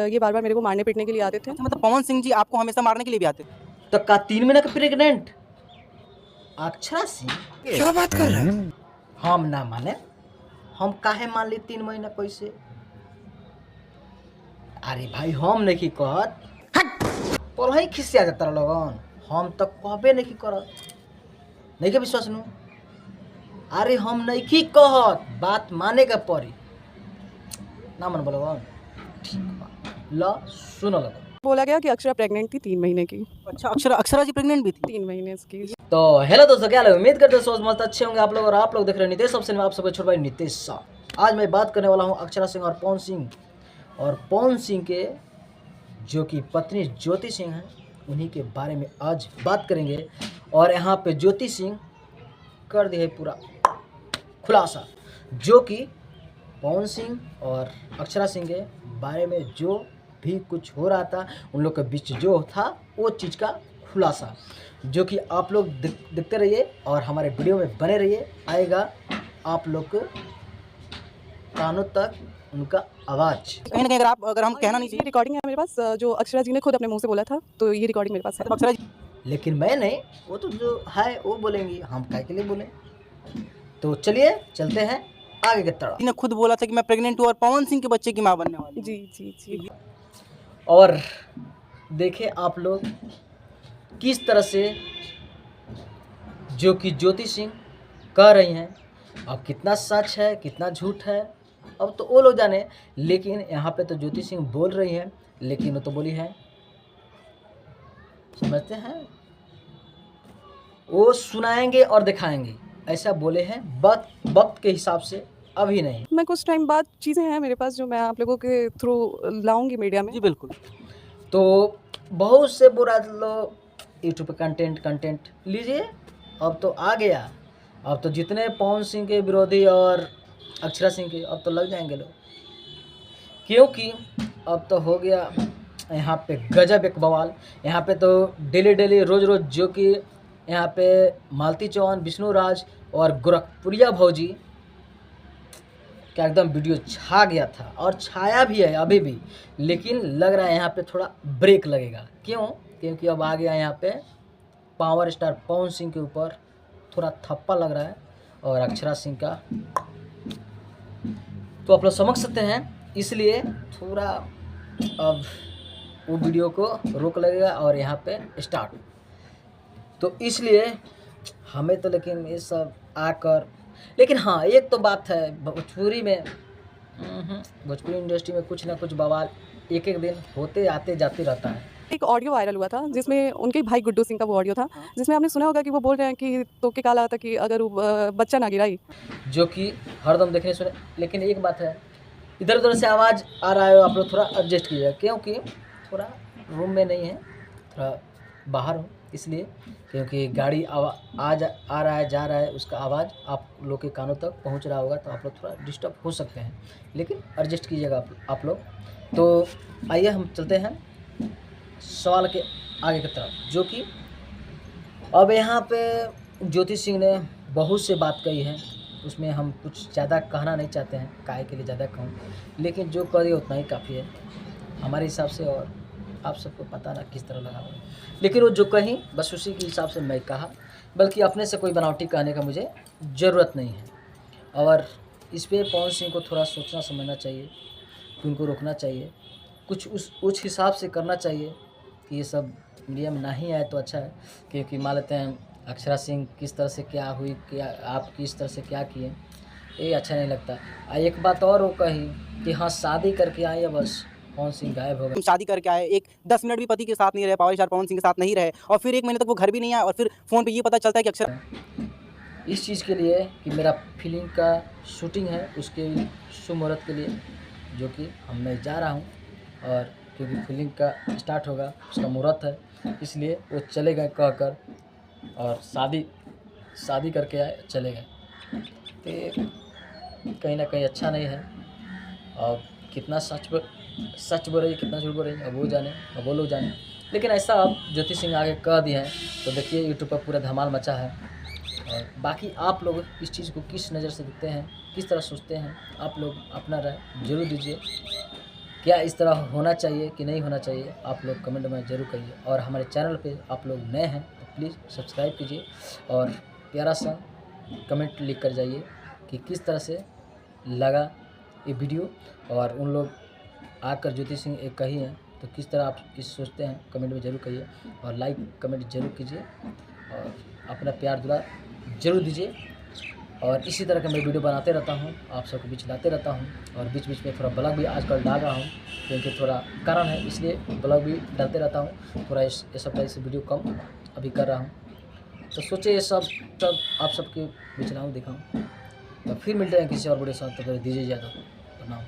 ये बार-बार मेरे को मारने पीटने के लिए आते थे। अच्छा, मतलब पवन सिंह जी आपको हमेशा मारने के लिए भी आते थे? तो का 3 महीना का प्रेग्नेंट अक्षरा सिंह क्या बात कर रहे हैं? हम ना माने, हम काहे मान ली 3 महीना कैसे? अरे भाई हम नहीं कहत, पढ़ाई खिसिया जाता लोगन, हम तो कहबे नहीं करत, नहीं के विश्वास नु। अरे हम नहीं कहत, बात माने के पड़ी ना मन बोलोगन, ठीक बा ल सुनो लगन। बोला गया कि अक्षरा प्रेग्नेंट थी 3 महीने की। अच्छा, अक्षरा जी प्रेग्नेंट भी थी? 3 महीने की। तो हेलो दोस्तों, क्या हाल है? उम्मीद करते हैं सोच मस्त अच्छे होंगे आप लोग, और आप लोग देख रहे हैं नितेश सबसे। मैं आप सबको छोड़ भाई नितेश साहब। आज मैं बात करने वाला हूं अक्षरा सिंह और पवन सिंह के जो कि पत्नी ज्योति सिंह हैं, उन्हीं के बारे में आज बात करेंगे। और यहाँ पे ज्योति सिंह कर दी है पूरा खुलासा, जो कि पवन सिंह और अक्षरा सिंह के बारे में जो भी कुछ हो रहा था, उन लोग के बीच जो था वो चीज़ का खुलासा, जो कि आप लोग देखते रहिए और हमारे वीडियो में बने रहिए। आएगा आप लोग के कानों तक उनका आवाज़। कहीं ना कहीं अगर हम कहना नहीं ये चाहिए रिकॉर्डिंग है मेरे पास, जो अक्षरा जी ने खुद अपने मुंह से बोला था, तो ये रिकॉर्डिंग मेरे पास है। तो अक्षरा जी लेकिन मैं नहीं, वो तो जो है वो बोलेंगी, हम काय के लिए बोलें। तो चलिए चलते हैं आगे की तरफ। ने खुद बोला था कि मैं प्रेग्नेंट हूँ और पवन सिंह के बच्चे की माँ बनने वाली हूँ। जी। और देखें आप लोग किस तरह से जो कि ज्योति सिंह कह रही हैं, अब कितना सच है कितना झूठ है अब तो वो लोग जाने। लेकिन यहाँ पे तो ज्योति सिंह बोल रही हैं, लेकिन वो तो बोली है, समझते हैं, वो सुनाएंगे और दिखाएंगे, ऐसा बोले हैं वक्त के हिसाब से, अभी नहीं। मैं कुछ टाइम बाद चीज़ें हैं मेरे पास जो मैं आप लोगों के थ्रू लाऊंगी मीडिया में। जी बिल्कुल। तो बहुत से बुरा लोग यूट्यूब पे कंटेंट लीजिए। अब तो आ गया, अब तो जितने पवन सिंह के विरोधी और अक्षरा सिंह के अब तो लग जाएंगे लोग, क्योंकि अब तो हो गया यहाँ पे गजब एक बवाल। यहाँ पे तो डेली रोज जो कि यहाँ पे मालती चौहान, विष्णु राज और गोरखपुरिया भौजी का एकदम वीडियो छा गया था और छाया भी है अभी भी। लेकिन लग रहा है यहाँ पे थोड़ा ब्रेक लगेगा। क्यों? क्योंकि अब आ गया यहाँ पे पावर स्टार पवन सिंह के ऊपर थोड़ा थप्पा लग रहा है और अक्षरा सिंह का, तो आप लोग समझ सकते हैं। इसलिए थोड़ा अब वो वीडियो को रोक लगेगा और यहाँ पे स्टार्ट। तो इसलिए हमें तो लेकिन ये सब आकर, लेकिन हाँ एक तो बात है, भोजपुरी में भोजपुरी इंडस्ट्री में कुछ ना कुछ बवाल एक दिन होते आते जाते रहता है। एक ऑडियो वायरल हुआ था जिसमें उनके भाई गुड्डू सिंह का वो ऑडियो था, जिसमें आपने सुना होगा कि वो बोल रहे हैं कि तो के काला था कि अगर वो बच्चा ना गिराई, जो कि हरदम देखने सुने। लेकिन एक बात है, इधर उधर से आवाज़ आ रहा है, आप लोग थोड़ा एडजस्ट कीजिएगा, क्योंकि थोड़ा रूम में नहीं है, थोड़ा बाहर हो, इसलिए क्योंकि गाड़ी आ रहा है जा रहा है, उसका आवाज़ आप लोग के कानों तक पहुंच रहा होगा, तो आप लोग थोड़ा डिस्टर्ब हो सकते हैं, लेकिन एडजस्ट कीजिएगा आप लोग। तो आइए हम चलते हैं सवाल के आगे की तरफ, जो कि अब यहाँ पे ज्योति सिंह ने बहुत से बात कही है, उसमें हम कुछ ज़्यादा कहना नहीं चाहते हैं, काहे के लिए ज़्यादा कहूँ, लेकिन जो कह रही उतना ही काफ़ी है हमारे हिसाब से, और आप सबको पता ना किस तरह लगा होगा। लेकिन वो जो कहीं बस उसी के हिसाब से मैं कहा, बल्कि अपने से कोई बनावटी कहने का मुझे ज़रूरत नहीं है। और इस पर पवन सिंह को थोड़ा सोचना समझना चाहिए कि उनको रोकना चाहिए, कुछ उस हिसाब से करना चाहिए कि ये सब मीडिया में ना ही आए तो अच्छा है। क्योंकि मान लेते हैं अक्षरा सिंह किस तरह से क्या हुई, क्या आप किस तरह से क्या किए, ये अच्छा नहीं लगता। एक बात और वो कही कि हाँ शादी करके आई है, बस पवन सिंह गायब हो गए। शादी करके आए, एक 10 मिनट भी पति के साथ नहीं रहे, पावर स्टार पवन सिंह के साथ नहीं रहे, और फिर 1 महीने तक वो घर भी नहीं आया, और फिर फ़ोन पे ये पता चलता है कि अक्षरा इस चीज़ के लिए कि मेरा फिल्म का शूटिंग है, उसके शुभ मुहूर्त के लिए जो कि मैं जा रहा हूँ, और क्योंकि फिल्म का स्टार्ट होगा, उसका मुहूर्त है, इसलिए वो चले गए कहकर, और शादी करके आए चले गए। तो कहीं ना कहीं अच्छा नहीं है। और कितना सच बोल रही है, कितना झूठ बोल रही है, अब वो जाने, अब वो लोग जाने। लेकिन ऐसा अब ज्योति सिंह आगे कह दिए हैं, तो देखिए यूट्यूब पर पूरा धमाल मचा है। और बाकी आप लोग इस चीज़ को किस नज़र से देखते हैं, किस तरह सोचते हैं, आप लोग अपना राय जरूर दीजिए। क्या इस तरह होना चाहिए कि नहीं होना चाहिए, आप लोग कमेंट में ज़रूर करिए। और हमारे चैनल पे आप लोग नए हैं तो प्लीज़ सब्सक्राइब कीजिए और प्यारा सा कमेंट लिख कर जाइए कि किस तरह से लगा ये वीडियो। और उन लोग आकर ज्योति सिंह एक कही हैं तो किस तरह आप इस सोचते हैं, कमेंट में ज़रूर कहिए और लाइक कमेंट ज़रूर कीजिए और अपना प्यार दुलार ज़रूर दीजिए। और इसी तरह का मैं वीडियो बनाते रहता हूँ, आप सबके बीच लाते रहता हूँ। और बीच बीच में थोड़ा ब्लॉग भी आजकल डाल रहा हूँ क्योंकि थोड़ा कारण है, इसलिए ब्लॉग भी डालते रहता हूँ। थोड़ा ये सब टाइप से वीडियो कम अभी कर रहा हूँ, तो सोचे ये सब आप सबके बीच लाऊँ दिखाऊँ। तो फिर मिलते हैं किसी और वीडियो के साथ, तो दीजिए ज़्यादा प्रणाम।